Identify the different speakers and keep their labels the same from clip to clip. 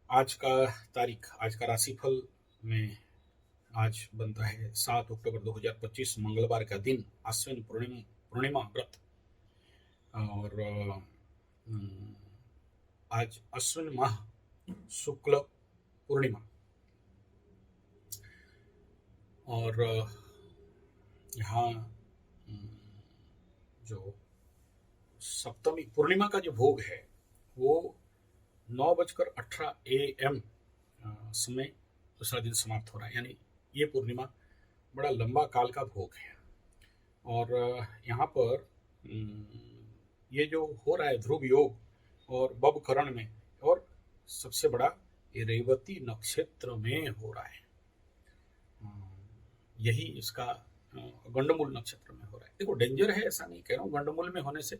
Speaker 1: आज का राशिफल में आज बनता है 7 अक्टूबर 2025 मंगलवार का दिन, अश्विन पूर्णिमा व्रत। और आज अश्विन माह शुक्ल पूर्णिमा। और यहाँ जो सप्तमी पूर्णिमा का जो भोग है वो 9:18 AM समय दूसरा दिन समाप्त हो रहा है, यानी ये पूर्णिमा बड़ा लंबा काल का भोग है। और यहाँ पर ये जो हो रहा है ध्रुव योग और बबकरण में, और सबसे बड़ा ये रेवती नक्षत्र में हो रहा है। यही इसका गंडमूल नक्षत्र में हो रहा है। देखो, डेंजर है ऐसा नहीं कह रहा हूँ, गंडमूल में होने से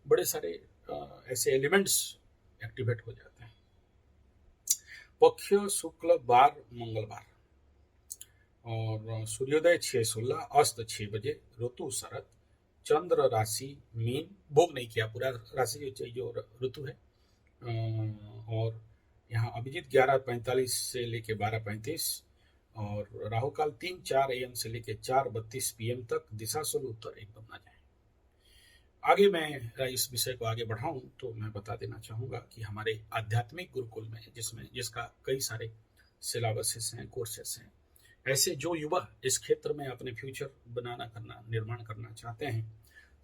Speaker 1: बड़े सारे ऐसे एलिमेंट्स एक्टिवेट हो जाते हैं। पक्ष शुक्ल बार मंगलवार, और सूर्योदय 6:16, अस्त 6 बजे, ऋतु शरद, चंद्र राशि मीन, भोग नहीं किया पूरा राशि जो ऋतु है। और यहाँ अभिजीत 11:45 से लेके 12:35, और राहु काल 3-4 AM से लेके 4:32 PM तक। दिशा शुल उत्तर एकदम ना जाए। आगे मैं इस विषय को आगे बढ़ाऊं तो मैं बता देना चाहूँगा कि हमारे आध्यात्मिक गुरुकुल में, जिसका कई सारे सिलेबसेस हैं, कोर्सेस हैं, ऐसे जो युवा इस क्षेत्र में अपने फ्यूचर निर्माण करना चाहते हैं,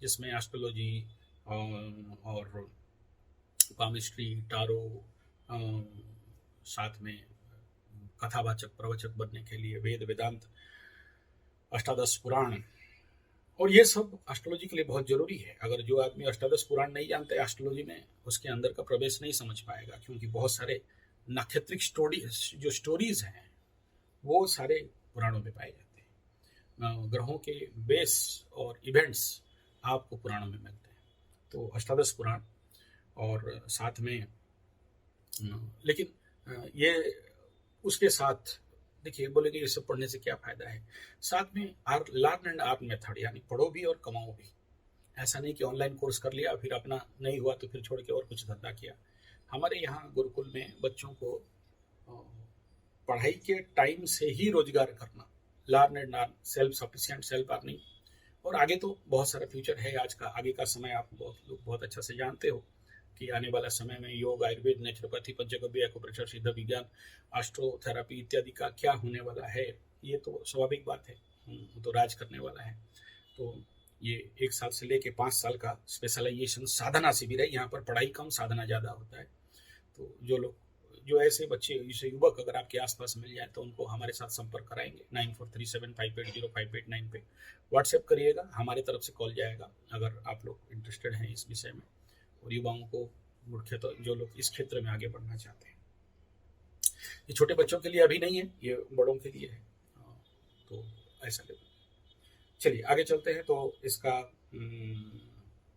Speaker 1: जिसमें एस्ट्रोलॉजी और पामिस्ट्री, टारो, साथ में कथावाचक प्रवचक बनने के लिए वेद वेदांत, अष्टादश पुराण, और ये सब एस्ट्रोलॉजी के लिए बहुत जरूरी है। अगर जो आदमी अष्टादश पुराण नहीं जानते एस्ट्रोलॉजी में, उसके अंदर का प्रवेश नहीं समझ पाएगा, क्योंकि बहुत सारे नक्षत्रिक स्टोरीज हैं वो सारे पुराणों में पाए जाते हैं। ग्रहों के बेस और इवेंट्स आपको पुराणों में मिलते हैं, तो अष्टादश पुराण और साथ में लेकिन ये उसके साथ देखिए, बोलेंगे ये सब पढ़ने से क्या फायदा है। साथ में लर्न एंड अर्न मेथड, यानी पढ़ो भी और कमाओ भी। ऐसा नहीं कि ऑनलाइन कोर्स कर लिया फिर अपना नहीं हुआ तो फिर छोड़ के और कुछ धंधा किया। हमारे यहाँ गुरुकुल में बच्चों को पढ़ाई के टाइम से ही रोजगार करना, learn and earn, self sufficient, self earning, और आगे तो बहुत सारा फ्यूचर है। आगे का समय आप बहुत अच्छा से जानते हो कि आने वाला समय में योग, आयुर्वेद, नेचुरोपैथी, पंचगव्य, एक्यूप्रेशर, सिद्ध विज्ञान, एस्ट्रोथेरेपी इत्यादि का क्या होने वाला है, ये तो स्वाभाविक बात है, तो राज करने वाला है। तो ये 1 साल से लेके 5 साल का स्पेशलाइजेशन साधना शिविर है। यहाँ पर पढ़ाई कम, साधना ज़्यादा होता है। तो जो ऐसे बच्चे, जैसे युवक अगर आपके आसपास मिल जाए तो उनको हमारे साथ संपर्क कराएंगे। 9437580589 पे व्हाट्सएप करिएगा, हमारे तरफ से कॉल जाएगा अगर आप लोग इंटरेस्टेड हैं इस विषय में। और युवाओं को मुख्यतः जो लोग इस क्षेत्र में आगे बढ़ना चाहते हैं, ये छोटे बच्चों के लिए अभी नहीं है, ये बड़ों के लिए है। तो ऐसा चलिए आगे चलते हैं। तो इसका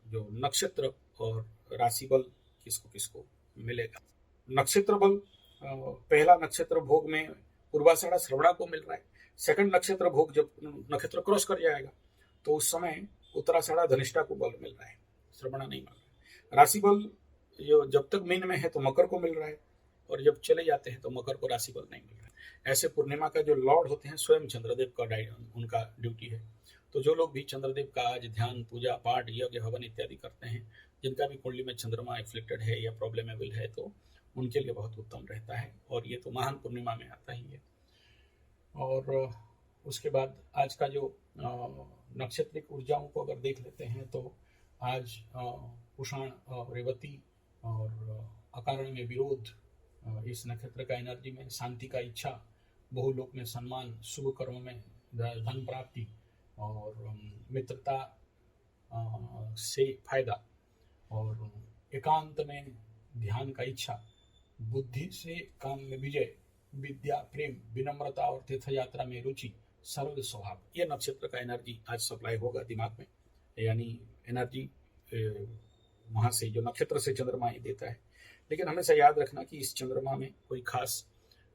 Speaker 1: जो नक्षत्र और राशि बल किसको किसको मिलेगा। नक्षत्र बल, पहला नक्षत्र भोग में पूर्वाषाढ़ा श्रवणा को मिल रहा है। सेकंड नक्षत्र भोग जब नक्षत्र क्रॉस कर जाएगा तो उस समय उत्तराषाढ़ा धनिष्ठा को बल मिल रहा है, श्रवणा नहीं मिल रहा है। राशि बल जो जब तक मीन में है तो मकर को मिल रहा है, और जब चले जाते हैं तो मकर को राशि बल नहीं मिल रहा है। ऐसे पूर्णिमा का जो लॉर्ड होते हैं स्वयं चंद्रदेव का उनका ड्यूटी है। तो जो लोग भी चंद्रदेव का आज ध्यान, पूजा पाठ, यज्ञ, हवन इत्यादि करते हैं, जिनका भी कुंडली में चंद्रमा एफ्लिक्टेड है या प्रॉब्लमेबल है, तो उनके लिए बहुत उत्तम रहता है। और ये तो महान पूर्णिमा में आता ही है। और उसके बाद आज का जो नक्षत्रिक ऊर्जाओं को अगर देख लेते हैं तो आज पुषाण, रेवती और अकारण में विरोध, इस नक्षत्र का एनर्जी में शांति का इच्छा, बहुलोक में सम्मान, शुभ कर्म में धन प्राप्ति, और मित्रता से फायदा, और एकांत में ध्यान का इच्छा, बुद्धि से काम में विजय, विद्या, प्रेम, विनम्रता और तीर्थ यात्रा में रुचि, सरल स्वभाव, ये नक्षत्र का एनर्जी आज सप्लाई होगा दिमाग में। यानी एनर्जी वहाँ से जो नक्षत्र से चंद्रमा ही देता है। लेकिन हमेशा याद रखना कि इस चंद्रमा में कोई खास,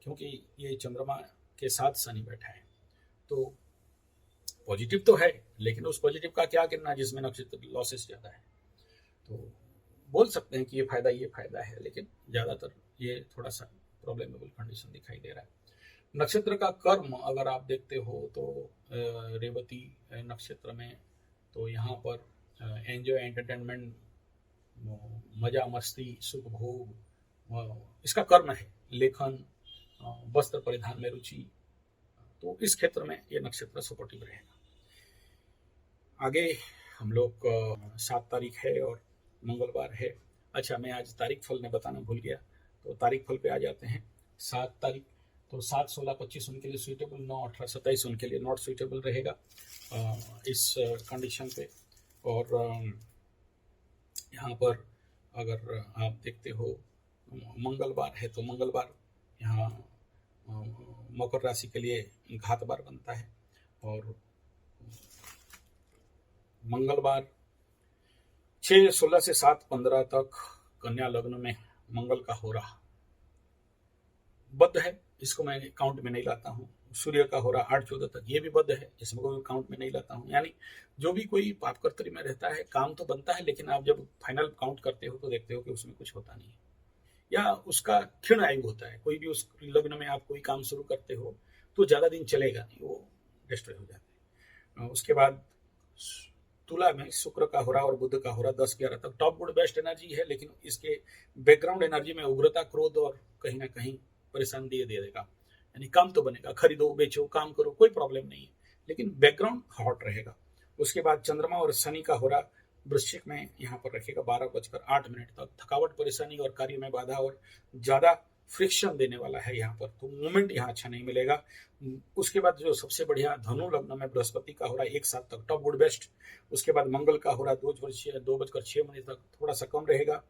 Speaker 1: क्योंकि ये चंद्रमा के साथ शनि बैठा है, तो पॉजिटिव तो है, लेकिन उस पॉजिटिव का क्या गिनना जिसमें नक्षत्र लॉसेस ज़्यादा है। तो बोल सकते हैं कि ये फायदा है, लेकिन ज़्यादातर ये थोड़ा सा प्रॉब्लमेबल कंडीशन दिखाई दे रहा है। नक्षत्र का कर्म अगर आप देखते हो तो रेवती नक्षत्र में तो यहाँ पर एंजॉय एंटरटेनमेंट, मजा मस्ती, सुख भोग इसका कर्म है। लेखन, वस्त्र परिधान में रुचि, तो इस क्षेत्र में ये नक्षत्र सपोर्टिव रहेगा। आगे हम लोग 7 तारीख है और मंगलवार है। अच्छा, मैं आज तारीख फल में बताना भूल गया, तो तारीख फल पे आ जाते हैं। 7 तारीख तो 7, 16, 25 उनके लिए सुइटेबल, 9, 18, 27 उनके लिए नॉट सुइटेबल रहेगा इस कंडीशन पे। और यहाँ पर अगर आप देखते हो मंगलवार है तो मंगलवार यहाँ मकर राशि के लिए घात बार बनता है। और मंगलवार 6, 16 से 7, 15 तक कन्या लग्न में मंगल का हो रहा बद्ध है, इसको मैं काउंट में नहीं लाता हूँ। सूर्य का हो रहा 8, 14 तक, ये भी बद्ध है, इसमें कोई काउंट में नहीं लाता हूँ। यानी जो भी कोई पापकर्तरी में रहता है, काम तो बनता है, लेकिन आप जब फाइनल काउंट करते हो तो देखते हो कि उसमें कुछ होता नहीं है, या उसका क्षीण आयु होता है। कोई भी उस लग्न में आप कोई काम शुरू करते हो तो ज्यादा दिन चलेगा नहीं, वो डिस्ट्रॉय हो जाता है। उसके बाद तुला में शुक्र का हो रहा और बुध का हो रहा 10, 11 तक टॉप गुड बेस्ट एनर्जी है, लेकिन इसके बैकग्राउंड एनर्जी में उग्रता, क्रोध और कहीं ना कहीं परेशान दे देगा। यानी काम तो बनेगा, खरीदो बेचो काम करो, कोई प्रॉब्लम नहीं है, लेकिन बैकग्राउंड हॉट रहेगा। उसके बाद चंद्रमा और शनि का हो रहा वृश्चिक में यहाँ पर रखेगा 12:08 तक। थकावट, परेशानी और कार्य में बाधा और ज्यादा फ्रिक्शन देने वाला है यहाँ पर, तो मूवमेंट यहाँ अच्छा नहीं मिलेगा। उसके बाद जो सबसे बढ़िया धनु लग्न में बृहस्पति का हो रहा 1-7 तक टॉप गुड बेस्ट। उसके बाद मंगल का हो रहा 2:06 तक थोड़ा सा कम रहेगा।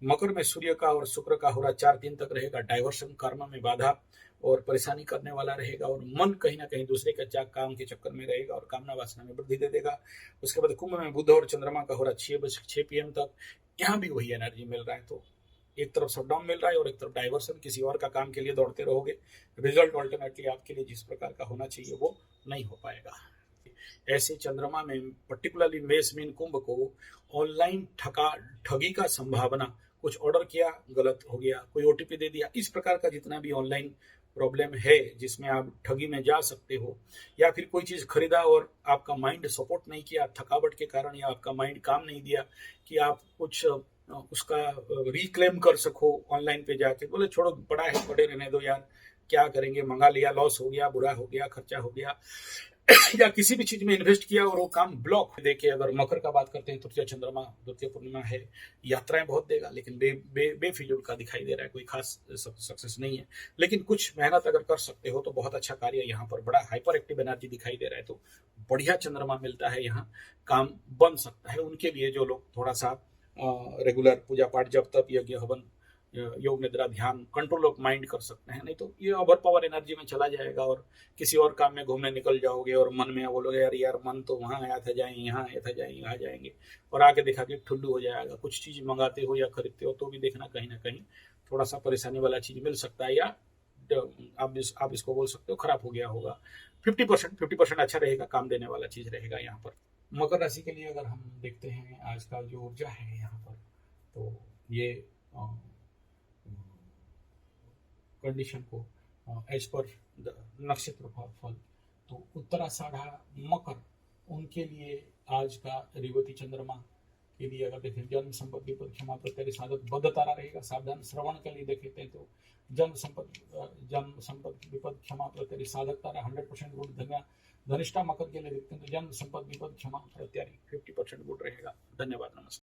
Speaker 1: मकर में सूर्य का और शुक्र का हो रहा 4-3 तक रहेगा। डाइवर्शन, कर्म में बाधा और परेशानी करने वाला रहेगा, और मन कहीं ना कहीं दूसरे के काम के चक्कर में रहेगा और कामना वासना में वृद्धि दे देगा। उसके बाद कुंभ में बुध और चंद्रमा का हो रहा 6 PM तक, यहाँ भी वही एनर्जी मिल रहा है। तो एक तरफ शटडाउन मिल रहा है और एक तरफ डाइवर्सन, किसी और का काम के लिए दौड़ते रहोगे, रिजल्ट अल्टीमेटली आपके लिए जिस प्रकार का होना चाहिए वो नहीं हो पाएगा। ऐसे चंद्रमा में पर्टिकुलरली मेष, मीन, कुंभ को ऑनलाइन ठगी का संभावना, कुछ ऑर्डर किया गलत हो गया, कोई OTP दे दिया, इस प्रकार का जितना भी ऑनलाइन प्रॉब्लम है जिसमें आप ठगी में जा सकते हो, या फिर कोई चीज खरीदा और आपका माइंड सपोर्ट नहीं किया थकावट के कारण, या आपका माइंड काम नहीं दिया कि आप कुछ उसका रिक्लेम कर सको ऑनलाइन पे जाके, बोले छोड़ो पड़ा है पड़े रहने दो यार, क्या करेंगे, मंगा लिया, लॉस हो गया, बुरा हो गया, खर्चा हो गया, या किसी भी चीज में इन्वेस्ट किया और वो काम ब्लॉक। देखिए अगर मकर का बात करते हैं, तृतीय चंद्रमा, द्वितीय पूर्णिमा है, यात्राएं बहुत देगा, लेकिन बेफिजूल का दिखाई दे रहा है, कोई खास सक्सेस नहीं है। लेकिन कुछ मेहनत अगर कर सकते हो तो बहुत अच्छा कार्य, यहाँ पर बड़ा हाइपर एक्टिव एनर्जी दिखाई दे रहा है, तो बढ़िया चंद्रमा मिलता है, यहाँ काम बन सकता है उनके लिए जो लोग थोड़ा सा रेगुलर पूजा पाठ, जब तप, यज्ञ, हवन, योग, निद्रा, ध्यान, कंट्रोल ऑफ माइंड कर सकते हैं। नहीं तो ये ओवर पावर एनर्जी में चला जाएगा और किसी और काम में घूमने निकल जाओगे और मन में बोलोगे यार मन तो वहां आया था, जाए यहाँ आया था, जाए यहाँ जाएंगे, और आगे देखा कि ठुल्लू हो जाएगा। कुछ चीज मंगाते हो या खरीदते हो तो भी देखना कहीं ना कहीं थोड़ा सा परेशानी वाला चीज मिल सकता है, या आप इसको बोल सकते हो खराब हो गया होगा। 50% अच्छा रहेगा, काम देने वाला चीज रहेगा यहाँ पर। मकर राशि के लिए अगर हम देखते हैं आज का जो ऊर्जा है यहाँ पर, तो ये कंडीशन को एज पर नक्षत्र फल, तो उत्तराषाढ़ा मकर उनके लिए आज का रेवती चंद्रमा के लिए अगर देखें, जन्म संपत्ति विपद क्षमा प्रत्यय साधक बद्ध तारा रहेगा। सावधान श्रवण के लिए देखते हैं तो जन्म संपत्ति विपद क्षमा प्रत्यय साधक तारा 100% गुड। धनिष्ठा मकर के लिए देखते हैं तो जन्म संपत्ति विपद क्षमा प्रत्यय 50% गुड रहेगा। धन्यवाद, नमस्कार।